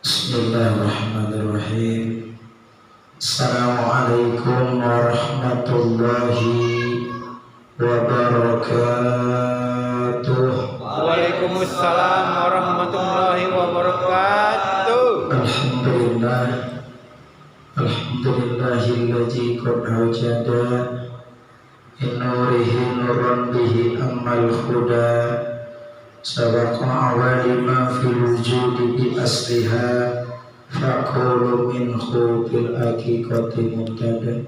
Bismillahirrahmanirrahim. Assalamualaikum warahmatullahi wabarakatuh. Waalaikumsalam warahmatullahi wabarakatuh. Alhamdulillah. Alhamdulillahilladzi qad awjada innurihi nuran bihi ammal huda sabaqa awalima fil wujudi bi asliha faqulu minhu fil haqiqati mubtada.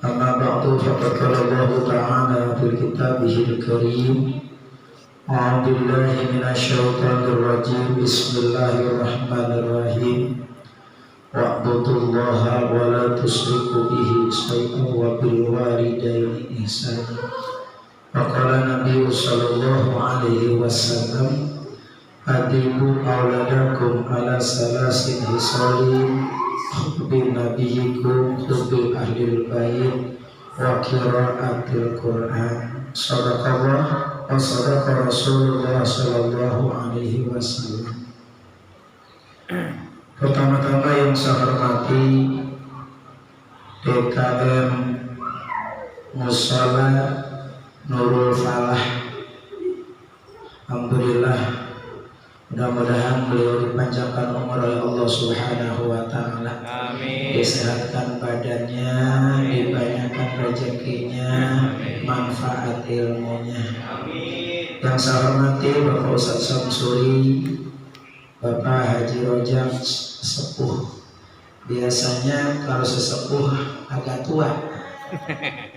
Amma ba'du faqad qala Allahu ta'ala fil kitabihil karim. A'udzu billahi minasyaitonir rajim. Bismillahirrahmanirrahim. Wa'budullaha wa la tusyriku bihi syai'an wa bil walidaini ihsana. Wa qala Nabi sallallahu alaihi wasallam, adibu auladakum ala salasin hisalin, hubbi nabiyikum, hubbi ahlil bait, wa qiraatil Qur'an. Sadaqallah wa sadaqa Rasulullah sallallahu alaihi wasallam. Pertama-tama yang saya hormati DKM Mushola Nurul Falah. Alhamdulillah, mudah-mudahan beliau dipanjangkan umur oleh Allah Subhanahu wa ta'ala. Amin. Disehatkan badannya, dibanyakan rezekinya, manfaat ilmunya. Amin. Yang saya hormati Bapak Ustadz Samsuri, Bapak Haji Rojak sepuh. Biasanya kalau sesepuh agak tua.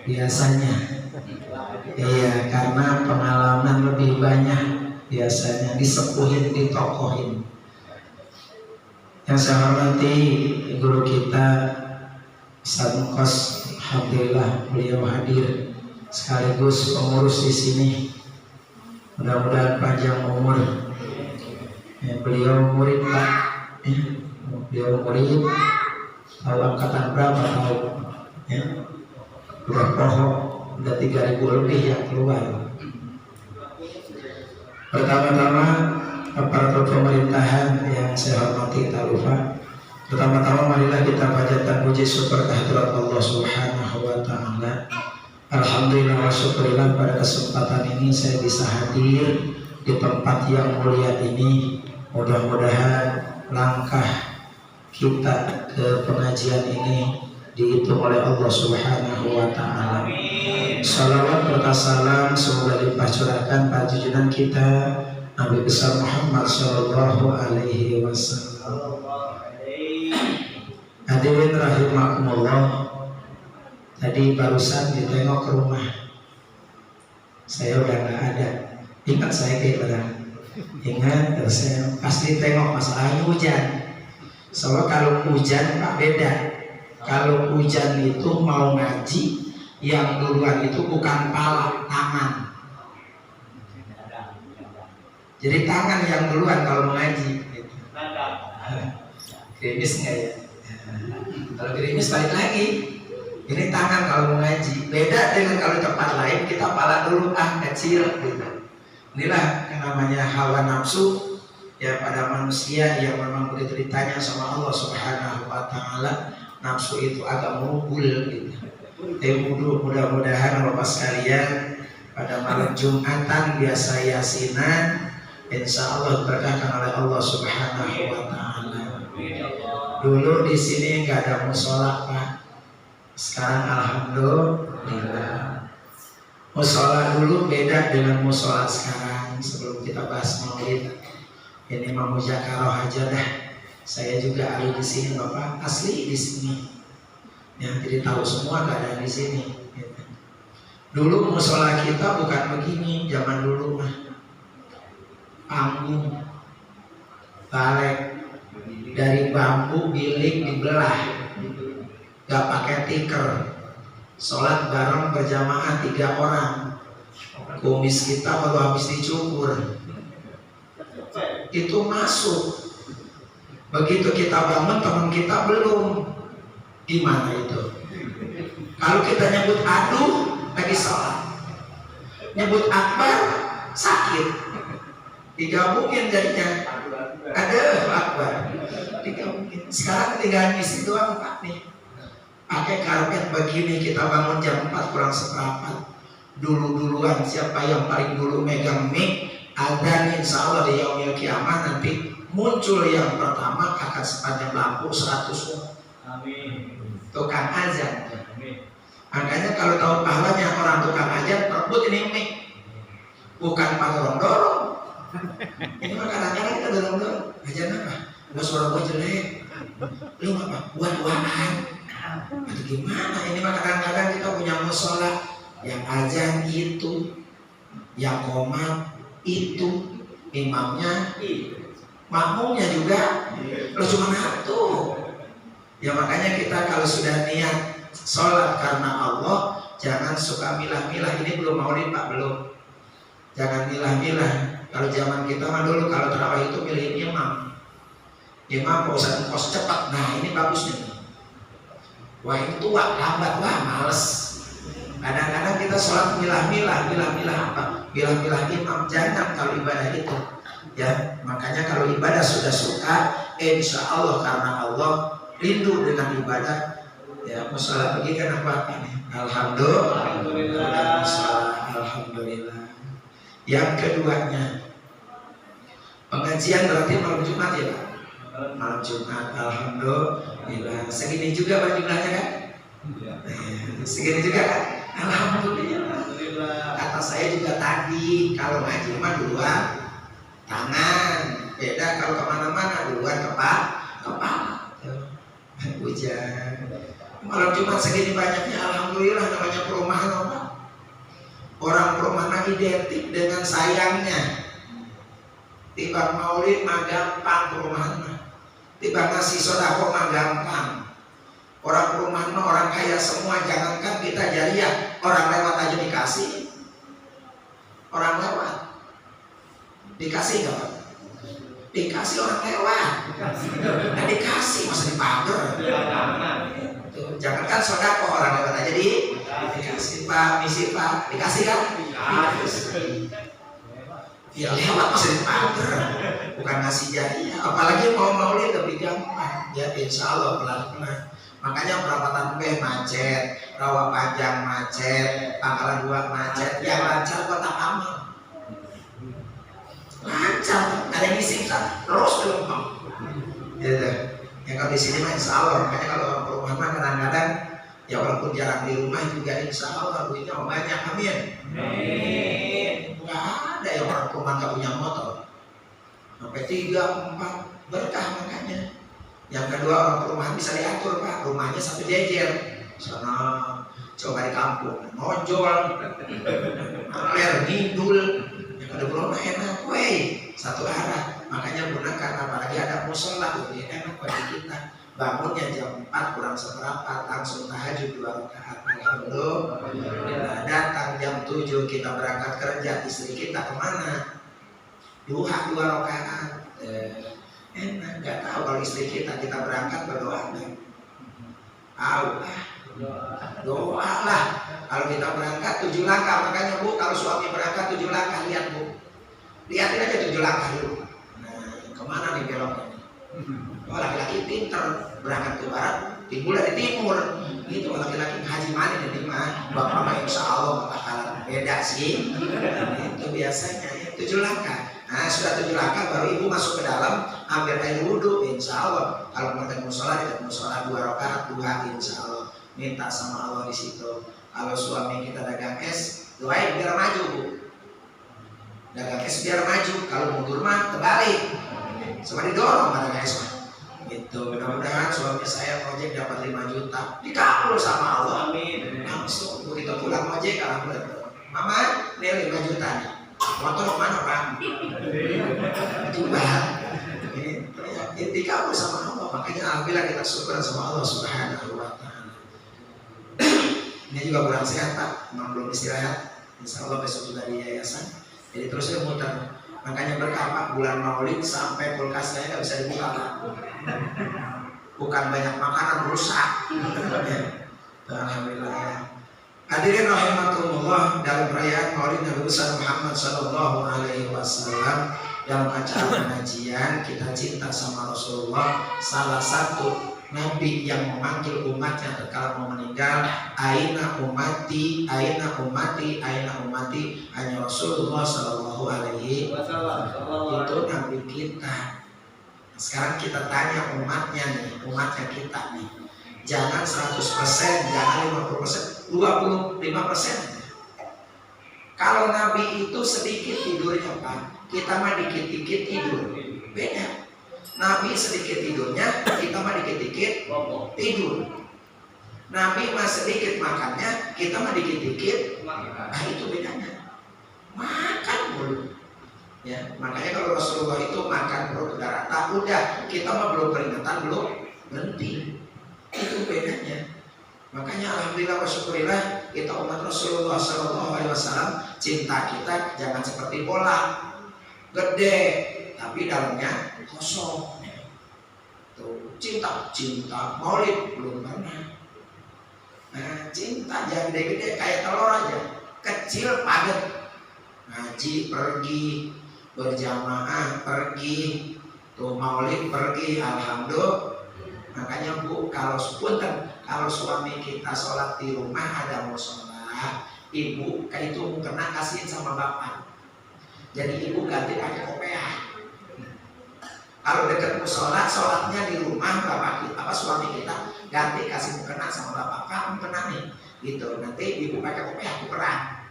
Biasanya. Iya, karena pengalaman lebih banyak. Biasanya disepuhin, ditokohin. Yang saya hormati guru kita Ustadz Mukos, alhamdulillah beliau hadir sekaligus pengurus di sini. Mudah-mudahan panjang umur. Ya, beliau murid Pak. Ya, beliau murid. Tahu angkatan berapa tahu? Ya, udah pohon, udah 3.000 lebih yang keluar. Pertama-tama aparatur pemerintahan yang saya hormati, tak lupa. Pertama-tama marilah kita panjatkan puji syukur kehadirat Allah Subhanahu wa ta'ala. Alhamdulillah wa syukurillah, pada kesempatan ini saya bisa hadir di tempat yang mulia ini. Mudah-mudahan langkah kita ke pengajian ini dihitung oleh Allah Subhanahu wa ta'ala. Salawat serta salam semoga dipacurahkan pada junjungan kita Nabi besar Muhammad sallallahu alaihi wasallam. Hadirin rahimakumullah, tadi barusan ditengok ke rumah. Saya udah nggak ada. Ingat saya kayak pada. Ingat, saya pasti tengok masalahnya hujan. Soalnya kalau hujan Pak beda. Kalau hujan itu mau ngaji, yang duluan itu bukan pala, tangan. Jadi tangan yang duluan kalau mengaji. Gerimis nggak ya? Kalau gerimis balik lagi. Ini tangan kalau mengaji. Beda dengan kalau tempat lain kita pala dulu, kecil gitu. Inilah yang namanya hawa nafsu ya pada manusia yang memang ditanya sama Allah Subhanahu wa ta'ala. Nafsu itu agak mengumpul gitu. Mudah-mudahan Bapak sekalian pada malam Jumatan biasa yasinan, insya Allah berkahkan oleh Allah Subhanahu wa ta'ala. Dulu di sini nggak ada musola Pak. Sekarang alhamdulillah. Musola dulu beda dengan musola sekarang. Sebelum kita bahas maulid, ini mau muzakarah aja dah. Saya juga ada di sini Bapak, asli di sini. Ya, jadi tahu semua keadaan di sini. Gitu. Dulu musola kita bukan begini, zaman dulu mah. Panggung, balek, dari bambu bilik dibelah, gak pakai tikar. Sholat bareng berjamaah 3 orang. Kumis kita baru habis dicukur. Itu masuk. Begitu kita bangun teman kita belum. Gimana itu? Kalau kita nyebut aduh lagi sholat, nyebut akbar sakit, digabungin jadinya ada akbar. Tidak mungkin. Sekarang tinggal ngisi doang Pak nih. Pakai karpet begini kita bangun jam 4 kurang seperempat. Duluan siapa yang paling dulu megang mic, adzan insya Allah di yaumil kiamah nanti muncul yang pertama akan sepanjang lampu 100 watt. Amin. Tukang azan. Amin. Makanya kalau tahu pahalanya orang tukang azan, rebut ini mic. Bukan dorong-dorong. Ini mah kadang-kadang kita dorong-dorong. Azan apa? Gua suara gua jelek. Lu apa? Buat-buatan. Atau gimana? Ini mah kadang-kadang kita punya musola yang azan itu, yang qomat itu, imamnya, makmumnya juga, lo cuma satu. Ya makanya kita kalau sudah niat sholat karena Allah, jangan suka milah-milah. Ini belum maulid Pak, belum. Jangan milah-milah. Kalau zaman kita mah dulu kalau tarawih itu milih imam. Imam Pak Ustadz cepat. Nah ini bagus nih. Wah ini tua, lambat, wah males. Kadang-kadang kita sholat milah-milah apa? Milah-milah imam. Jangan kalau ibadah itu. Ya makanya kalau ibadah sudah suka, insya Allah karena Allah rindu dengan ibadah. Ya masalah begini kan apa ini? Alhamdulillah. Alhamdulillah. Yang keduanya, pengajian berarti malam Jumat ya Pak? Malam Jumat, alhamdulillah. Segini juga Pak jumlahnya kan? Segini juga kan? Alhamdulillah. Kata saya juga tadi kalau ngaji mah duluan tangan, beda kalau kemana-mana duluan kepala. Hujan. Malam Jumat segini banyaknya, alhamdulillah namanya perumahan apa? Orang perumahan identik dengan sayangnya. Tiba maulid mah gampang perumahan mah. Tiba ngasih sodako mah gampang. Orang perumahan mah orang kaya semua, jangankan kita jariah, orang lewat aja dikasih. Orang lewat dikasih gak Pak? Dikasih orang lewat. Nah dikasih masa dipager. Jangankan sodako orang lewat aja dikasih Pak, misi Pak, dikasih kan? Dikasih. Ya lewat masih dipager, bukan ngasih jadinya. Apalagi mau maulid lebih gampang. Ya insya Allah pelan-pelan. Makanya perapatan B macet, Rawa Panjang macet, Pangkalan 2 macet. Yang lancar Kota Amal. Lancar, ada yang ngisi kan? Terus gampang. Gitu. Yang kalau di sini mah insya Allah. Makanya kalau orang perumahan mah kadang-kadang ya walaupun jarang di rumah juga insya Allah duitnya banyak. Amin. Nggak ada yang orang perumahan gak punya motor. Sampai 3, 4 berkah makanya. Yang kedua orang perumahan bisa diatur Pak. Rumahnya satu jejer. Sana coba di kampung nojol, aler ngidul. Yang kedua rumah enak, wey satu arah. Makanya gunakan apalagi ada musola lebih enak bagi kita. Bangunnya jam 4 kurang seperempat langsung tahajud 2 rakaat. Alhamdulillah. Datang jam 7 kita berangkat kerja, istri kita kemana? Duha 2 rakaat. Enak, nggak tahu kalau istri kita berangkat berdoa enggak? Tahu lah. Doa lah. Kalau kita berangkat 7 langkah, makanya Bu kalau suami berangkat 7 langkah lihat Bu. Lihatin aja 7 langkah dulu. Nah, kemana nih beloknya? Oh laki-laki pinter berangkat ke barat, timbul dari timur. Itu laki-laki haji mana nih mah? Bapak mah insya Allah bakalan beda sih. Itu biasanya ya 7 langkah. Nah sudah 7 langkah baru ibu masuk ke dalam ambil air wudhu insya Allah. Kalau mau ketemu sholat kita mau sholat 2 rakaat 2 insya Allah. Minta sama Allah di situ. Kalau suami kita dagang es, doain biar maju Bu. Dagang es biar maju. Kalau mundur mah terbalik. Cuma didorong pada es mah. Gitu. Mudah-mudahan suami saya ojek dapat 5 juta. Dikabul sama Allah. Amin. Langsung kita pulang ojek alhamdulillah. Mama, ini 5 juta nih. Motor mana Pak? Coba. Ini dikabul sama Allah. Makanya alhamdulillah kita syukur sama Allah Subhanahu wa taala. Ini juga kurang sehat Pak, memang belum istirahat. Insya Allah besok juga di yayasan. Jadi terus saya muter. Makanya berkah Pak, bulan Maulid sampai kulkas saya nggak bisa dibuka Pak. Bukan banyak makanan rusak. Alhamdulillah ya. Hadirin rahimakumullah, dalam perayaan Maulid Nabi besar Muhammad sallallahu alaihi wasallam dalam acara pengajian kita cinta sama Rasulullah, salah satu Nabi yang memanggil umatnya tatkala mau meninggal, aina umati, aina umati, aina umati, hanya Rasulullah Shallallahu Alaihi Wasallam. Itu Nabi kita. Sekarang kita tanya umatnya nih, umatnya kita nih, jangan 100%, jangan 50%, 25%. Kalau Nabi itu sedikit tidurnya Pak, kita mah dikit-dikit tidur, beda. Nabi sedikit tidurnya, kita mah dikit-dikit tidur. Nabi mah sedikit makannya, kita mah dikit-dikit. Nah itu bedanya. Makan mulu. Ya, makanya kalau Rasulullah itu makan perut udah rata, udah kita mah belum peringatan, belum berhenti. Itu bedanya. Makanya alhamdulillah wa syukurillah kita umat Rasulullah Shallallahu Alaihi Wasallam, cinta kita jangan seperti bola gede tapi dalamnya kosong. Tuh, cinta maulid belum pernah. Nah, cinta jangan gede-gede kayak telur aja, kecil padat. Ngaji pergi, berjamaah pergi, tuh maulid pergi, alhamdulillah. Makanya Bu, kalau suami kita sholat di rumah ada musola, ibu itu kena kasihin sama bapak. Jadi ibu ganti pakai kopiah. Kalau dekat musola, sholatnya di rumah bapak kita, suami kita ganti kasih mukena sama bapak, kamu kena nih, gitu. Nanti ibu pakai kopiah tukeran,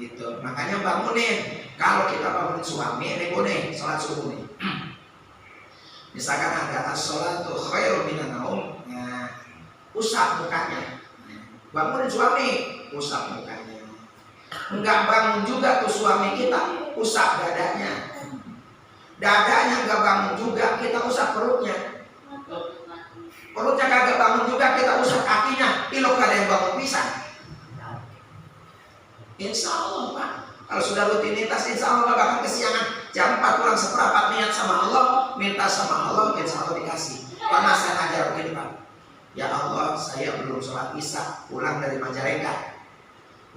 gitu. Makanya bangunin. Kalau kita bangunin suami, nih sholat subuh nih. Misalkan ada as-sholatu khairun minan naum, nah, usap mukanya. Bangunin suami, usap mukanya. Enggak bangun juga tuh suami kita, usap dadanya. Dadanya enggak bangun juga, kita usap perutnya. Perutnya kagak bangun juga, kita usap kakinya. Ilok ada yang bangun pisan. Insya Allah Pak, kalau sudah rutinitas insya Allah gak akan kesiangan. Jam 4 kurang seperempat niat sama Allah, minta sama Allah, insya Allah dikasih. Pernah saya ajar begini Pak, ya Allah saya belum sholat isya, pulang dari Majalengka.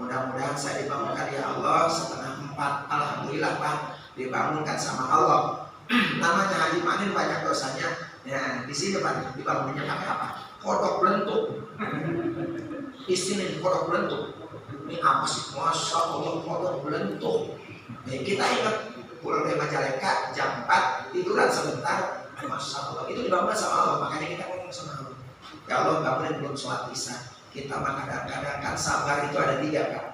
Mudah-mudahan saya dibangunkan ya Allah setengah 4. Alhamdulillah Pak, dibangunkan sama Allah. Namanya Haji Manin banyak dosanya. Ya di sini Pak dibangunnya pakai apa? Kodok belentuk. Di sini kodok belentuk. Ini apa sih? Masya Allah kodok belentuk. Kita ingat pulang dari Majalengka jam 4 tiduran sebentar. Masya Allah itu dibangun sama Allah. Makanya kita ngomong sama Allah, ya Allah nggak boleh belum sholat isya. Kita mah kadang-kadang kan sabar itu ada 3 Pak.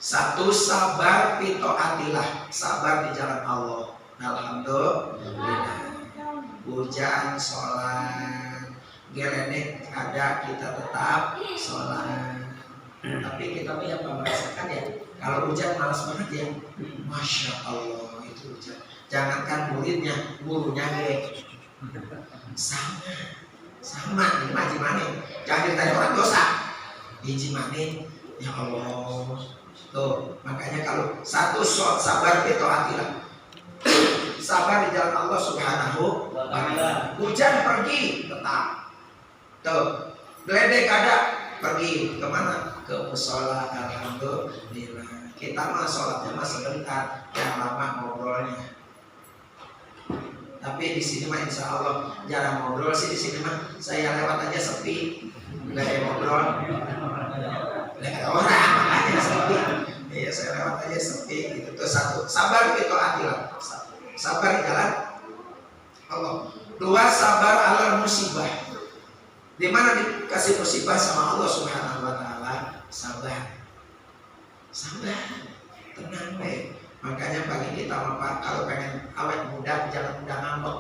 1 sabar fitoatillah, sabar di jalan Allah. Alhamdulillah. Hujan sholat, gelenek ada kita tetap sholat. Tapi kita punya merasakan ya, kalau hujan malas banget ya, Masya Allah itu hujan. Jangankan muridnya, gurunya sama ini Haji Manin. Jangan ditanya orang dosa, Haji Manin, ya Allah. Tuh, makanya kalau 1 shot sabar itu hatilah. Sabar di jalan Allah Subhanahu wa ta'ala. Hujan pergi tetap. Tuh, geledek ada pergi kemana? Ke musola. Alhamdulillah. Kita mah sholatnya mah sebentar, yang lama ngobrolnya. Tapi di sini mah insya Allah jarang ngobrol sih di sini mah. Saya lewat aja sepi, nggak ada yang ngobrol, nggak ada orang, makanya sepi. Iya saya lewat aja sepi. Gitu tuh 1 sabar itu hatilah. Sabar di jalan Allah. 2 sabar ala musibah. Di mana dikasih musibah sama Allah Subhanahu wa ta'ala, sabar. Tenang baik. Makanya bagi kita Pak, kalau pengen awet muda jangan mudah ngambek.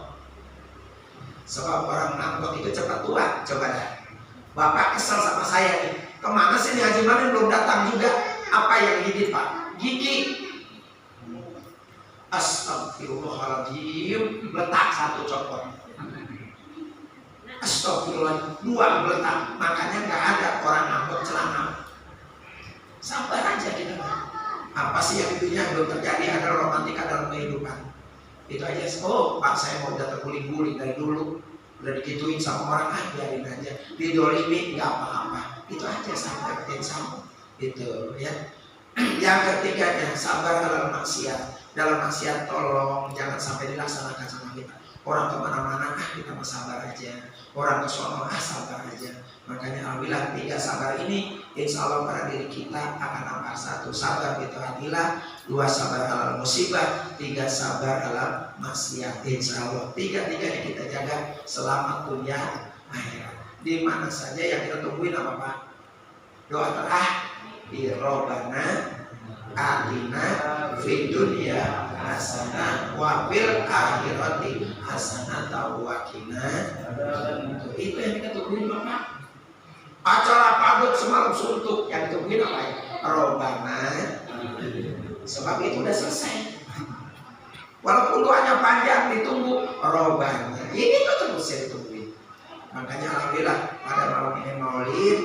Sebab orang ngambek itu cepat tua. Coba dah. Bapak kesel sama saya nih. Kemana sih nih Haji Manin belum datang juga? Apa yang gigit Pak? Gigi. Astagfirullahaladzim. Letak 1 copot. Astagfirullah 2 letak. Makanya nggak ada orang ngambek celana. Sabar aja kita. Apa sih yang intinya belum terjadi, ada romantika dalam kehidupan. Itu aja. Oh Pak saya mau udah terguling-guling dari dulu, udah digituin sama orang, biarin aja. Didolimi nggak apa-apa. Itu aja sabar, sama. Itu ya. Yang ketiganya sabar dalam maksiat. dalam maksiat tolong jangan sampai dilaksanakan sama kita. Orang kemana-mana kita mah sabar aja, orang ke sono sabar aja. Makanya alhamdulillah 3 sabar ini insya Allah pada diri kita akan nampak. 1 sabar bitaatillah, 2 sabar alal musibah, 3 sabar alal maksiat. Insya Allah 3-3 kita jaga selamat dunia akhirat. Di mana saja yang kita tungguin apa Pak? Doa terakhir, Robbana atina fid dunya hasanah wa fil akhirati hasanah wa qina. Itu yang kita tungguin Bapak. Acara pabut semalam suntuk yang ditungguin apa ya? Robbana. Sebab itu udah selesai. Walaupun doanya panjang ditunggu Robbana. Ini tuh terus yang ditungguin. Makanya alhamdulillah pada malam ini Maulid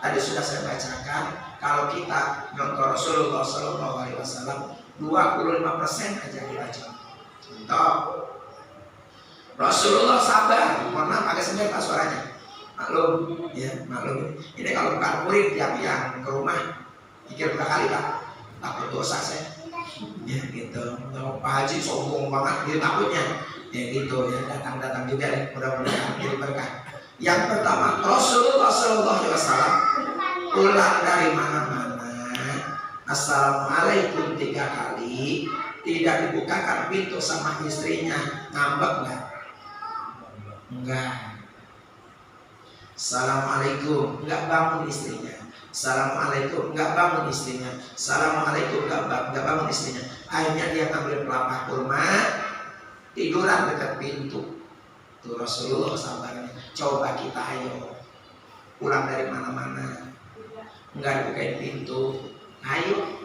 tadi sudah saya bacakan kalau kita nyontoh Rasulullah SAW 25% aja kita contoh. Rasulullah sabar, mohon maaf agak sebentar Pak suaranya. Maklum, ya maklum. Ini kalau bukan murid yang ke rumah pikir berapa kali Pak, takut dosa saya. Ya gitu. Pak Haji sombong banget, dia takutnya. Ya gitu ya, datang juga nih, mudah-mudahan jadi berkah. Yang pertama, Rasulullah SAW pulang dari mana-mana, Assalamualaikum 3 kali, tidak dibukakan pintu sama istrinya, ngambek nggak? Enggak. Assalamualaikum, nggak bangun istrinya. Assalamualaikum, nggak bangun istrinya. Assalamualaikum, nggak bangun istrinya. Akhirnya dia ngambil pelepah kurma, tiduran dekat pintu. Tuh Rasulullah sabarnya. Coba kita ayo pulang dari mana-mana, nggak dibukain pintu. Ayo.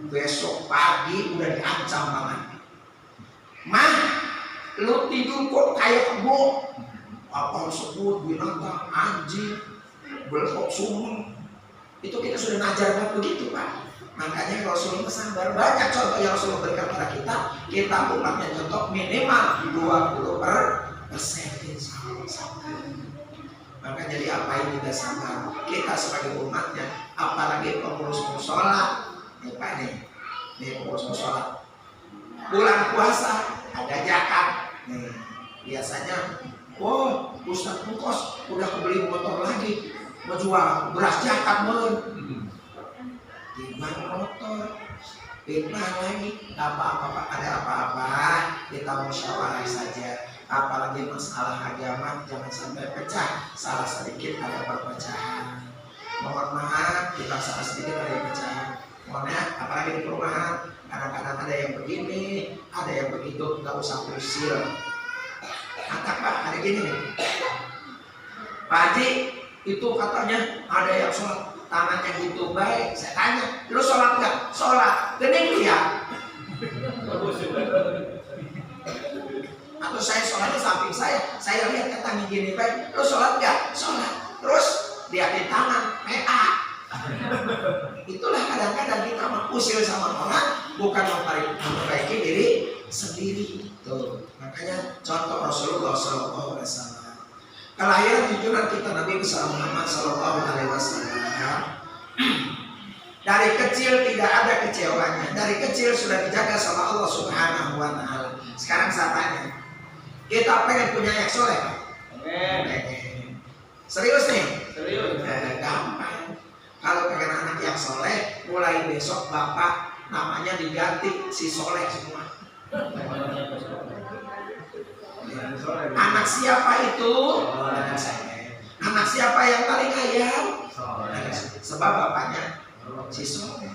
Besok pagi udah diancam banget. Mah, lu tidur kok kayak kebo? Apa sebut binatang, anjing, belok sumur. Itu kita sudah ngajar banget begitu Pak. Makanya Rasulullah sabar. Banyak contoh yang Rasulullah berikan kepada kita. Kita umatnya contoh minimal 20% insya Allah sabar. Maka jadi apa yang kita sabar. Kita sebagai umatnya, apalagi pengurus musola, nih Pak nih pengurus musola. Bulan puasa ada zakat. Nih biasanya, oh Ustaz Bungkos udah kebeli motor lagi, mau jual beras zakat belum? Gimana motor? Fitnah lagi, nggak apa-apa Pak, ada apa-apa kita musyawarah saja. Apalagi masalah agama jangan sampai pecah, salah sedikit ada perpecahan. Mohon maaf kita salah sedikit ada yang pecah. Mohon maaf, apalagi di perumahan kadang-kadang ada yang begini, ada yang begitu, nggak usah usil. Angkat Pak, ada gini nih. Pak Haji itu katanya ada yang sholat tangannya gitu baik. Saya tanya, lu sholat nggak? Sholat. Gening lu ya? Atau saya sholatnya samping saya lihat katanya gini baik. Lu sholat nggak? Sholat. Terus dia di tangan, PA. Itulah kadang-kadang kita usil sama orang bukan memperbaiki diri sendiri. Tuh, makanya contoh Rasulullah SAW. Kelahiran junjungan kita Nabi besar Muhammad SAW. Dari kecil tidak ada kecewanya. Dari kecil sudah dijaga sama Allah Subhanahu wa Ta'ala. Sekarang saya tanya, kita pengen punya anak soleh Pak? Pengen. Serius nih? Serius. Gampang. Kalau pengen anak yang soleh, mulai besok bapak namanya diganti si soleh semua. Anak siapa itu? Anak saya. Anak siapa yang paling ayam? Sebab bapaknya si soleh.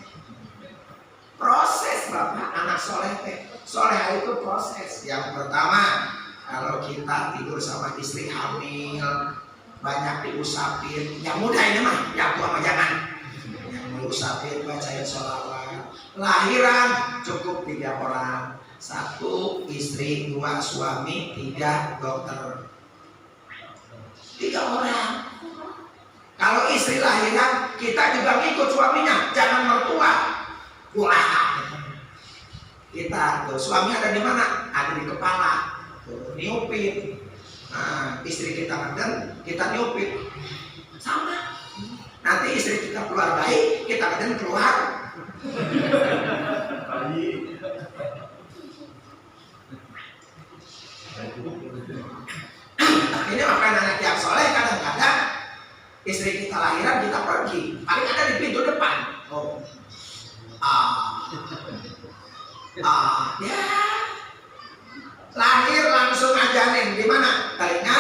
Proses bapak anak soleh teh. Soleh itu proses. Yang pertama, kalau kita tidur sama istri hamil, banyak diusapin. Yang muda ini mah, yang tua mah jangan. Yang diusapin, bacain sholawat. Lahiran cukup 3 orang. 1 istri, 2 suami, 3 dokter. 3 orang. Kalau istri lahiran, kita juga ngikut suaminya, jangan mertua. Wah, kita tuh suami ada di mana? Ada di kepala. Tuh, niupin. Nah, istri kita ngeden, kita niupin. Sama. Nanti istri kita keluar baik, kita ngeden keluar. ini makanya anak yang soleh kadang-kadang istri kita lahiran kita pergi, paling ada di pintu depan. Ya lahir langsung ajarin gimana? Telinga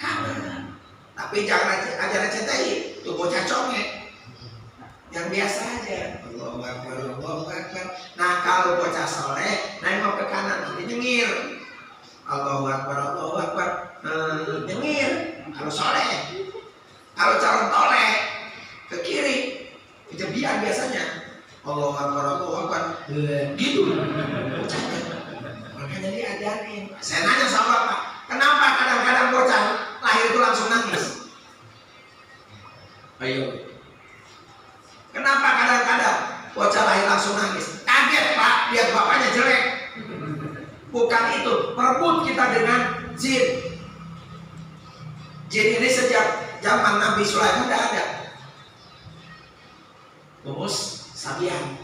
kanan. Tapi jangan ajaran CTI, itu bocah congek. Yang biasa aja. Allahu Akbar, Allahu Akbar. Nah kalau bocah soleh, nengok ke kanan nanti nyengir. Allahu Akbar, Allahu Akbar, nyengir. Kalau soleh. Kalau calon toleh ke kiri, kejebian biasanya. Allahu Akbar, Allahu Akbar, gitu. Makanya diajarin. Saya nanya sama Bapak, kenapa kadang-kadang bocah lahir itu langsung nangis? Ayo. Kenapa kadang-kadang bocah lahir langsung nangis? Kaget Pak, lihat bapaknya jelek. Bukan itu, perebut kita dengan jin. Jin ini sejak zaman Nabi Sulaiman udah ada. Rumus sabian.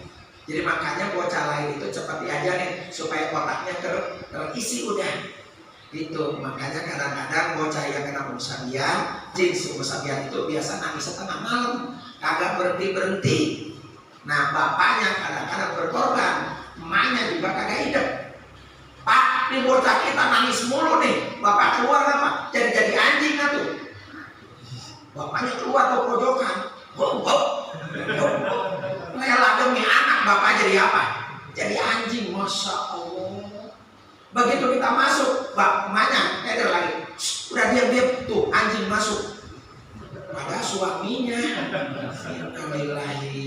Jadi makanya bocah lahir itu cepat diajarin supaya otaknya terisi udah. Gitu. Makanya kadang-kadang bocah yang kena rumus sabian, jin rumus sabian itu biasa nangis setengah malam, kagak berhenti. Nah bapaknya kadang-kadang berkorban, emaknya juga kagak hidup. Pak, ini bocah kita nangis mulu nih, bapak keluar apa? Jadi anjing tuh. Bapaknya keluar ke pojokan, rela demi anak bapak jadi apa? Jadi anjing, masya Allah. Begitu kita masuk, emaknya keder lagi, udah diam tuh anjing masuk. Pada suaminya,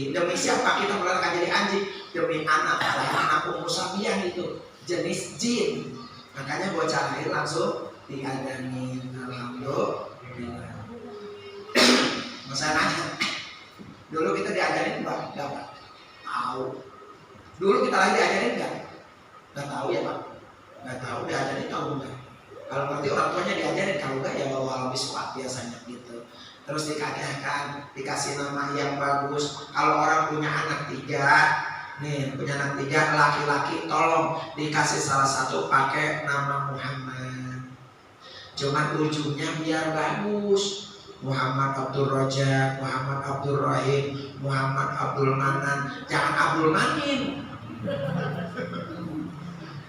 demi siapa kita melangkah jadi anjing? Demi anak umur sabian itu jenis jin. Makanya bocah lahir langsung diadanin. Alhamdulillah. Saya nanya, dulu kita diajarin Pak? Enggak Pak? Tahu. Dulu kita lagi diajarin enggak? Enggak tahu ya Pak? Enggak tahu, diajarin tahu enggak? Kalau ngerti orang tuanya diajarin, kalau enggak ya bawa biskuit biasanya gitu. Terus dikasih nama yang bagus. Kalau orang punya anak 3, nih punya anak 3 laki-laki, tolong dikasih salah satu pakai nama Muhammad. Cuman ujungnya biar bagus. Muhammad Abdul Raja, Muhammad Abdul Rahim, Muhammad Abdul Manan, jangan Abdul Manin.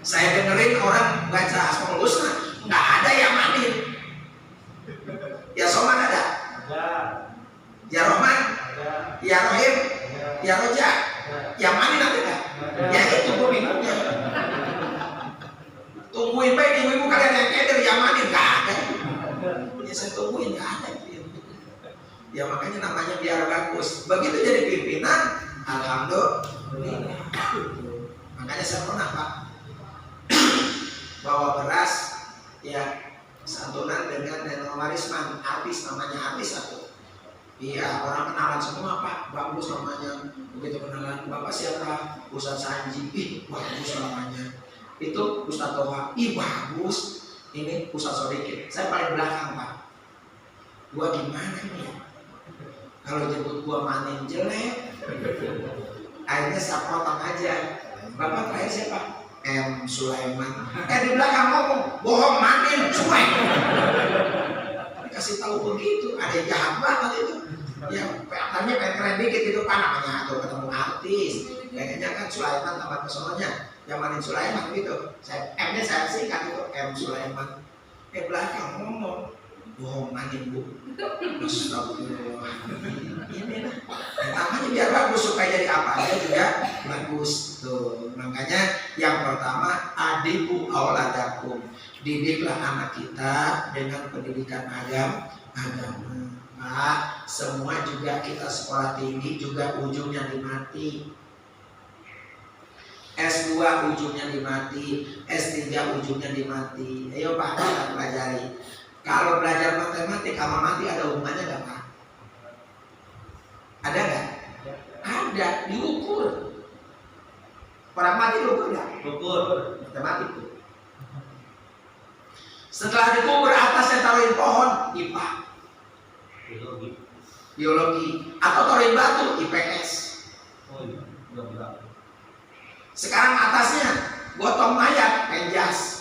Saya dengerin orang baca Asmaul Husna, nggak ada yang Manin. Ya Soman ada? Ya Rohman? Ya Rohim? Ya Roja? Yang Manin ada nggak? Ya itu gue bingungnya. Tungguin baik ibu-ibu kalian yang keder yang Manin nggak ada. Ya saya tungguin nggak ada. Ya makanya namanya biar bagus. Begitu jadi pimpinan, alhamdulillah. Makanya saya pernah Pak bawa beras, ya santunan dengan Neno Marisman, artis namanya artis satu. Iya orang kenalan semua Pak, bagus namanya. Begitu kenalan, Bapak siapa? Ustadz Sanji, bagus namanya. Itu Ustadz Toha, bagus. Ini Ustadz Sodikin, saya paling belakang Pak. Gua gimana nih? Kalau jemput gua Manin jelek, akhirnya saya potong aja. Bapak terakhir siapa? M. Sulaiman. Di belakang ngomong, bohong Manin, Sulaiman. Dikasih tahu begitu, ada yang jahat banget itu. Ya, katanya pengen keren dikit itu Pak namanya, atau ketemu artis. Kayaknya kan Sulaiman tambah pesonanya, yang Manin Sulaiman gitu. M-nya saya singkat itu M. Sulaiman. Belakang ngomong, bohong Manin Bu. Astagfirullah. Ini lah. Namanya biar bagus supaya jadi apa aja juga bagus tuh. Makanya yang pertama adibu auladakum. Didiklah anak kita dengan pendidikan agama. Pak, semua juga kita sekolah tinggi juga ujungnya dimati. S2 ujungnya dimati, S3 ujungnya dimati. Ayo Pak kita pelajari. Kalau belajar matematik sama mati ada hubungannya nggak Pak? Ada nggak? Ada, diukur. Orang mati diukur nggak? Diukur. Matematik tuh. Setelah dikubur atasnya taruhin pohon, IPA. Biologi. Atau taruhin batu, IPS. Sekarang atasnya gotong mayat, penjas.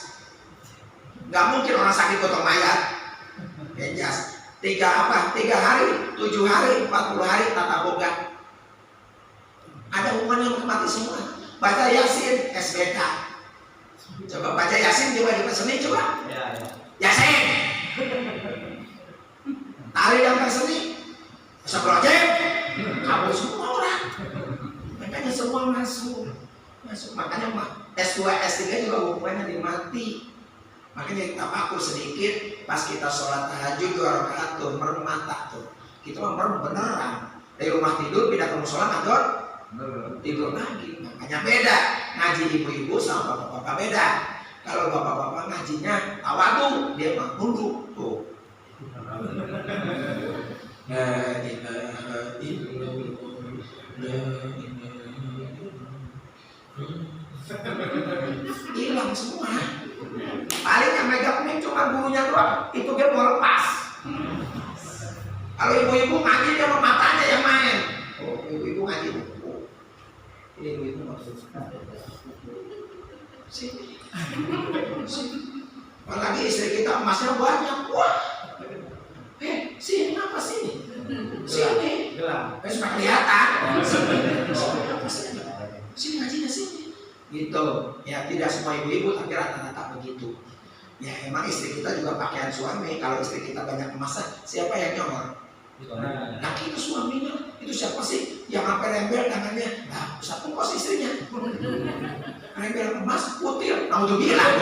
Gak mungkin orang sakit gotong mayat. Benjas. 3 hari, 7 hari, 40 hari tata boga. Ada hubungan yang mati semua. Baca Yasin, SBK. Coba baca Yasin, coba di seni, coba. Yasin. Tari dan seni, bisa project, kabur semua orang. Makanya semua masuk. Makanya S2, S3 juga hubungannya dimati. Makanya kita pakur sedikit pas kita sholat tahajud 2 rakaat tuh merem mata tuh. Kita merem beneran. Dari rumah tidur pindah ke musola ngador tidur lagi. Makanya beda ngaji ibu-ibu sama bapak-bapak beda. Kalau bapak-bapak ngajinya tawadu, dia mah nunduk tuh. La ilaha illallah, la ilaha. Hilang semua. Paling yang megang ini cuma gurunya doang, itu dia mau lepas. Kalau ibu-ibu ngaji dia mau matanya yang main. Oh, ibu-ibu ngaji. Oh. Ini ibu-ibu maksud. Sini. Apalagi istri kita emasnya banyak. Wah. Sini apa sini? Sini. Supaya kelihatan. Sini ngajinya sini. Gitu. Ya tidak semua ibu-ibu tapi rata-rata begitu. Ya emang istri kita juga pakaian suami. Kalau istri kita banyak emasnya, siapa yang nyomor? Nah itu suaminya. Itu siapa sih yang sampai rembel tangannya? Nah satu kos istrinya. Rembel emas, putir. Nah udah bilang.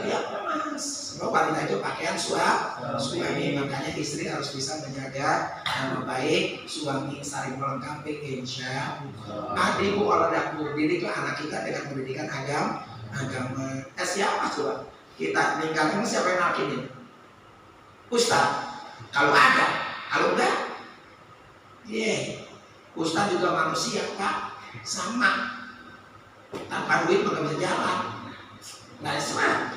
Ya emas. Sebab wanita itu pakaian suami. Makanya istri harus bisa menjaga nama baik suami, saling melengkapi. Insya Allah. Adiku oladaku, didiklah anak kita dengan pendidikan agama. Siapa coba? Kita ninggalin siapa yang nakinin? Ustaz. Kalau ada, kalau enggak, Ustaz juga manusia Pak, sama. Tanpa duit nggak bisa jalan. Nah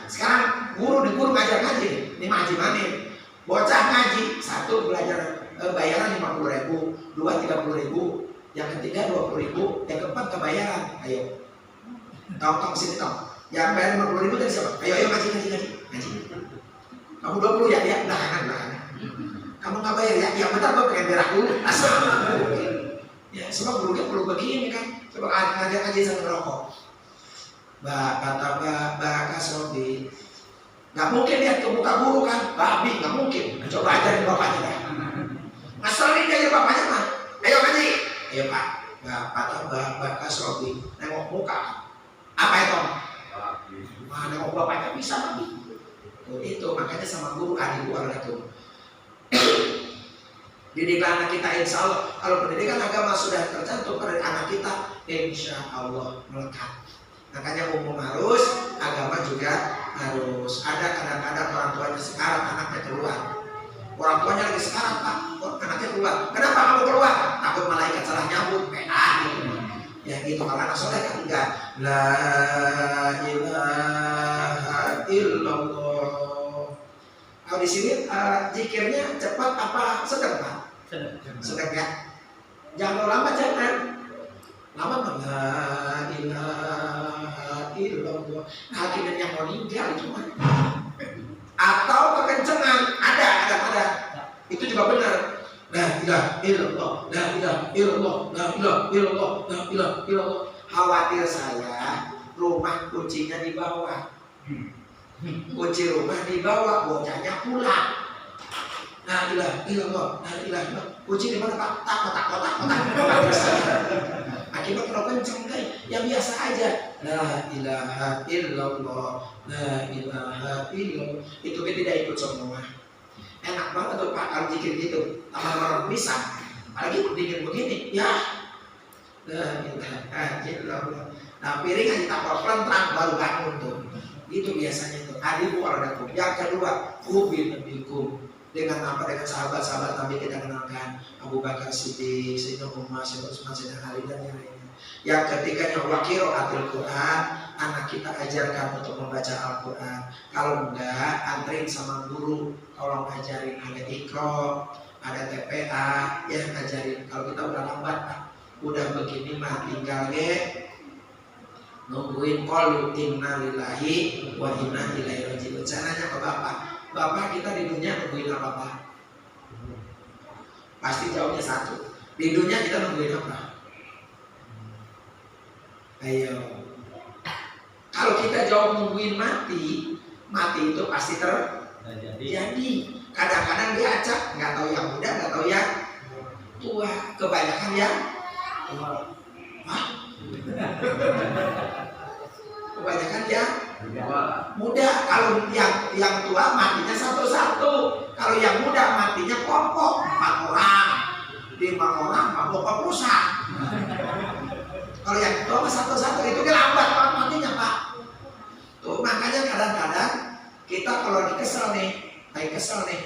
sekarang guru ngajar ngaji, ini ngaji mana? Bocah ngaji, 1 belajar bayaran 50.000, 2 30.000, yang ketiga 20.000, yang keempat kebayaran. Ayo, tong sini tong. Yang bayar 50.000 dari siapa? Ayo ngaji. Kamu 20 ya, belakangan. Kamu nggak bayar ya? Ya bentar gue pengen berak dulu. Asal. Ya, sebab gurunya perlu begini kan. Coba ngajar ngaji sambil ngerokok. Kata Mbak Kasrobi, nggak mungkin lihat ke muka guru kan? Babi, nggak mungkin. Coba ajarin bapaknya kan. Ngeselin aja bapaknya mah. Ayo ngaji. Ayo Pak. Kata Mbak Kasrobi, nengok muka. Apa itu? Nengok bapaknya bisa babi. Itu makanya sama guru adik gua itu. Didiklah anak kita insya Allah. Kalau pendidikan agama sudah tercantum pada anak kita, insya Allah melekat. Makanya umum harus, agama juga harus. Ada kadang-kadang orang tuanya sekarang anaknya keluar. Orang tuanya lagi sekarang Pak, anaknya keluar. Kenapa kamu keluar? Takut malaikat salah nyambut, PA gitu. Ya gitu, kalau anak soleh kan enggak. La ilaha illallah. Kalau di sini zikirnya cepat apa sedang Pak? Sedang ya. Jangan lama jangan. Lama la ilaha illallah. Akhirnya yang mau meninggal cuma. Atau kekencengan ada. Itu juga benar. La ilaha illallah, la ilaha illallah, la ilaha illallah, la ilaha illallah. Khawatir saya rumah kuncinya di bawah. Kunci rumah dibawa, bocahnya pulang. La ilaha illallah, la ilaha illallah. Kunci di mana Pak? Kotak. Akibat kalau kenceng deh, yang biasa aja. La ilaha illallah, la ilaha illallah. Itu kita tidak ikut semua. Enak banget tuh Pak kalau zikir gitu. Tambah bisa. Apalagi dingin begini, ya. La ilaha illallah. Nah piring aja tak terang baru bangun tuh. Itu biasanya itu. Adiku waradakum. Yang kedua, bikum. Dengan apa? Dengan sahabat-sahabat Nabi kita kenalkan. Abu Bakar Siddiq, Sayyidina Umar, Sayyidina Utsman, Sayyidina Ali dan yang lainnya. Yang ketiganya waqira'atul Quran. Anak kita ajarkan untuk membaca Al-Quran. Kalau enggak, anterin sama guru. Tolong ajarin, ada Iqra, ada TPA, ya ajarin. Kalau kita udah lambat Pak, udah begini mah tinggal nungguin qalu inna lillahi wa inna ilaihi raji'un. Saya nanya ke Bapak, Bapak kita di dunia nungguin apa Pak? Pasti jawabnya satu. Di dunia kita nungguin apa? Ayo. Kalau kita jawab nungguin mati, mati itu pasti terjadi. Kadang-kadang dia acak, nggak tahu yang muda, nggak tahu yang tua. Kebanyakan yang kebanyakan yang muda. Kalau yang tua matinya satu-satu. Kalau yang muda matinya kelompok, 4 orang, 5 orang, mabok rusak. Kalau yang tua satu-satu itu kan lambat banget matinya Pak. Tuh makanya kadang-kadang kita kalau lagi kesel nih,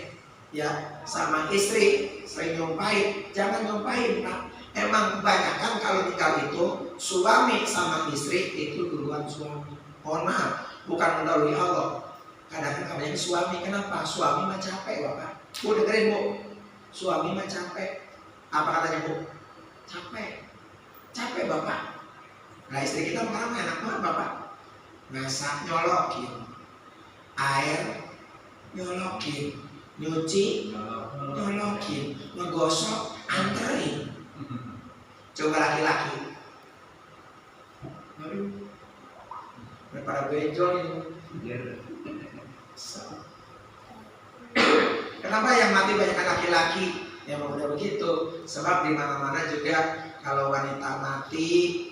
ya sama istri sering nyumpahin, jangan nyumpahin Pak. Emang kebanyakan kalau nikah itu suami sama istri itu duluan suami. Mohon maaf, bukan mendahului Allah. Kadang-kadang suami, kenapa? Suami mah capek Bapak. Bu dengerin Bu, suami mah capek. Apa katanya Bu? Capek Bapak. Nah istri kita sekarang enak banget Bapak. Masak nyolokin, air nyolokin, nyuci nyolokin, ngegosok anterin. Coba laki-laki, aduh, daripada benjol ini. Kenapa yang mati banyak laki-laki? Ya udah begitu. Sebab di mana-mana juga kalau wanita mati,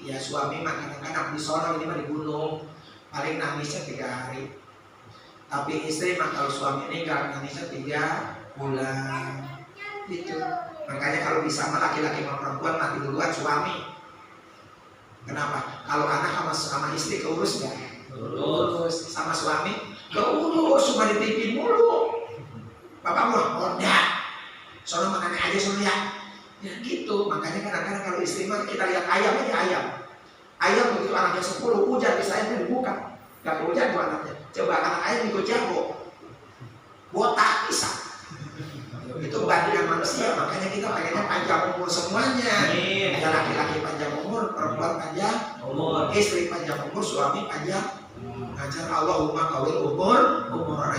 ya suami mah kadang-kadang di sono, ini mah di gunung, paling nangisnya 3 hari. Tapi istri mah kalau suami meninggal nangisnya 3 bulan. Gitu. Makanya kalau bisa mah laki-laki sama perempuan mati duluan suami. Kenapa? Kalau anak sama istri keurus nggak? Urus. Sama suami keurus, cuma ditipin mulu. Bapak mau enggak? Soalnya makan aja soalnya ya gitu. Makanya kadang-kadang kalau istri mah kita lihat ayam aja, ayam begitu anaknya 10 hujan bisa aja dibuka, nggak hujan tuh anaknya. Coba anak ayam ikut jago, botak bisa. Itu bandingan manusia. Makanya kita pengennya panjang umur semuanya. Ada laki-laki panjang umur, perempuan panjang umur, istri panjang umur, suami panjang. Ajar Allahumma kawil umur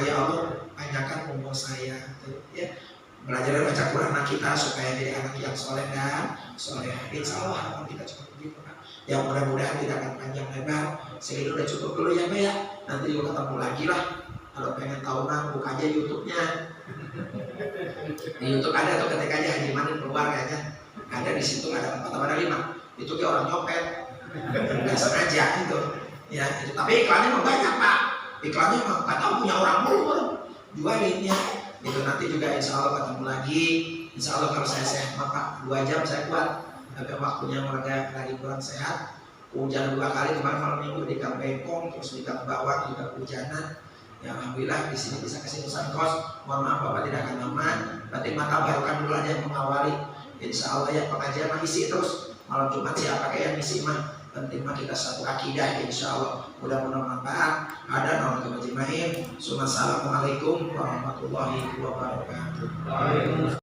ya Allah, panjangkan umur saya. Ya. Belajar dan baca Quran anak kita supaya jadi anak yang soleh dan soleh. Insya Allah harapan kita cukup begitu Pak. Yang mudah-mudahan tidak akan panjang lebar. Segini udah cukup dulu ya Pak ya. Nanti juga ketemu lagi lah. Kalau pengen tahu mah buka aja YouTube-nya. Di YouTube ada tuh, ketik aja Haji Manin keluarganya. Ada di situ, ada 4 atau ada 5. Itu kayak orang nyopet. Nggak sengaja itu. Ya, itu. Tapi iklannya mah banyak Pak. Iklannya mah nggak tahu punya orang mulu jualinnya. Itu nanti juga insya Allah ketemu lagi. Insya Allah kalau saya sehat Pak 2 jam saya kuat. Tapi waktunya warga lagi kurang sehat. Hujan 2 kali kemarin malam minggu di Gang Bengkong, terus di Gang Bawang juga hujanan. Ya alhamdulillah di sini bisa kasih pesan kos. Mohon maaf Bapak tidak akan lama. Nanti mata barukan dulu aja yang mengawali. Insya Allah ya pengajian mah isi terus. Malam Jumat siapa kayak yang isi mah. Penting mah kita satu akidah insya Allah. Mudah-mudahan manfaat. Ada nama Haji Main. Assalamualaikum warahmatullahi wabarakatuh.